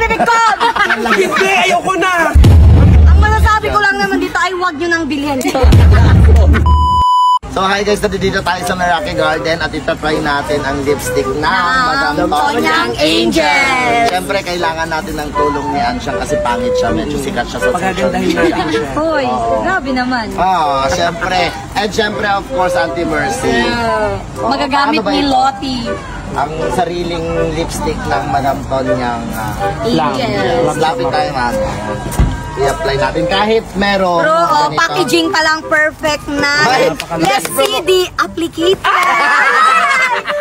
bibig ko! Hindi, ayoko na! Ang masasabi ko lang naman dito ay huwag nyo nang bilhin. So hi guys, dito tayo sa Meraki Garden at itatry natin ang lipstick na Madam Tonyang Angel. Siyempre kailangan natin ng tulong ni Ansyang kasi pangit siya, medyo sikat siya sa social media. Hoy, grabe naman. Siyempre. And siyempre of course Auntie Mercy. Magagamit ni Lottie ang sariling lipstick ng Madam Tonyang Angel. Lapit tayo man. I-apply natin kahit meron. Pero packaging pa lang perfect na. Let's see the applicator.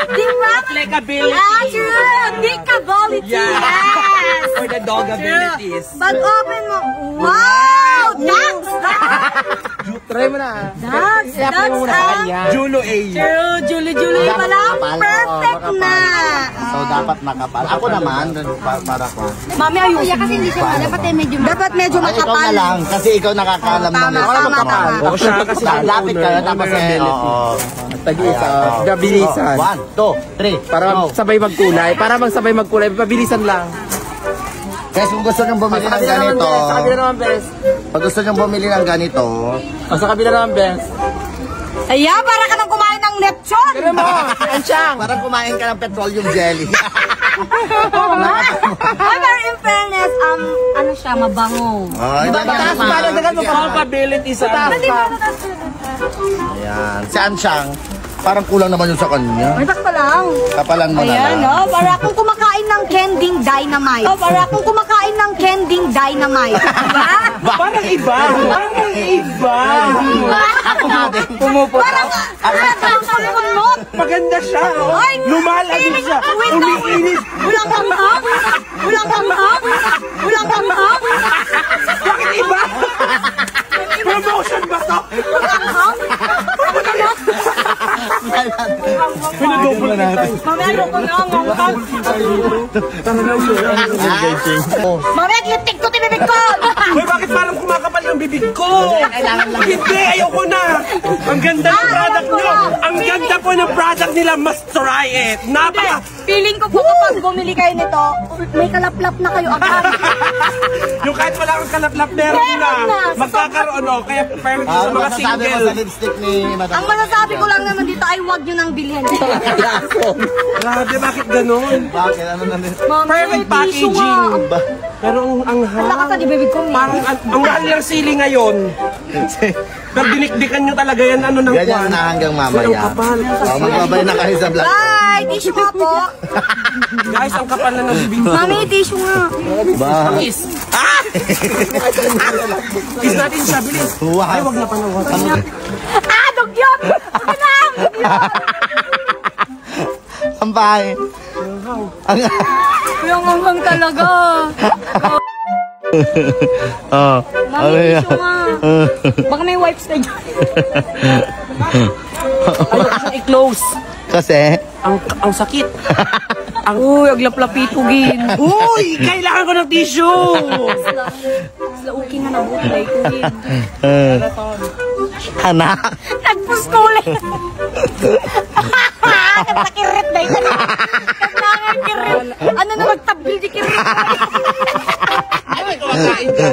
Diba? Applicability. True. Applicability. Yes. For the dog abilities. Pag open mo, wow! Dax! Try mo na. Dax! Julo A. True. Julie pa lang. Perfect na. So dapat makapal. Ako naman, para ko. Mami, ayusin. Kasi hindi siya. Dapat medyo Ay, ikaw na lang, kasi ikaw nakakaalam ng Tama. Oo, siya kasi lapit ka na, tapos Tag-isa, gabilisan. 1, 2, 3. Para sabay magkulay. Para magsabay magkulay, pabilisan lang. Guys, kung gusto nyong bumili ng ganito, Sa kabila naman, bes. pag gusto nyong bumili ng ganito, Sa kabila naman, bes. Ayan, para ka nang kumain ng lechon. Pero mo, Ansyang. parang kumain ka ng petroleum jelly. Pero in fairness, ano siya, mabango. Mataas pa, nagdagan mo pa. Capability sa Ayan. Si Ansyang, parang kulang naman yung sa kanya. Ay, bak pa lang. Kapalan mo na Ayan, lang. no? Para akong kumakain ng kending dynamite. Para akong kumakain ng kending dynamite. Diba? Parang iba. Parang iba. Ako nga din. Parang ang pagpunot. Maganda siya. Ay, Lumalagin siya. wait lang. Umiinit. Walang hanghang. Walang hanghang. Walang hanghang. Bakit iba? Promotion ba to? Walang hanghang. Pinadouble natin. Mamaya ko na ang hanghang. Mamaya litik ko tibibig ko. Hoy, bakit parang kumakapal yung bibig ko? Hindi, ayoko na. Ang ganda ng product nyo. Ang ganda po ng product nila. Must try it. Napaka... Feeling ko po kapag bumili kayo nito, may kalaplap na kayo agad. Yung kahit wala kang kalaplap, meron na. Magkakaroon, no? Kaya perfect sa mga masasabi mo single. sa lipstick ni Madam? Ang masasabi ko lang naman dito ay huwag nyo nang bilhin. Grabe, bakit ganun? Bakit? Ano na din? Perfect packaging. Pero ang Wala ka hal. sa bibig ko. Parang ang mahal ng sili ngayon. Pero dinikdikan nyo talaga yan, ano ng Ganyan na hanggang mamaya. Ang kapal. Magbabay na kayo sa vlog. Bye! Tissue nga po. Guys, ang kapal na ng bibig ko. Mami, tissue nga. Bye. Kiss. Ah! Kiss natin siya, bilis. Wow. Ay, wag na panawagan. Dugyot! Anam! Ang bahay. Yung hanggang talaga. Mami, tissue nga. Baka may wipes na dyan. Ayoko siyang i-close. Kasi? Ang sakit. Uy, aglaplapitugin. Uy! Kailangan ko ng tissue! Slauki na nabutlay ko din. Anak. Nagpus ko ulit. Katakirit na ito. Kailangan kirit. Ano na magtabil di kirit. Ay, kumakain ka.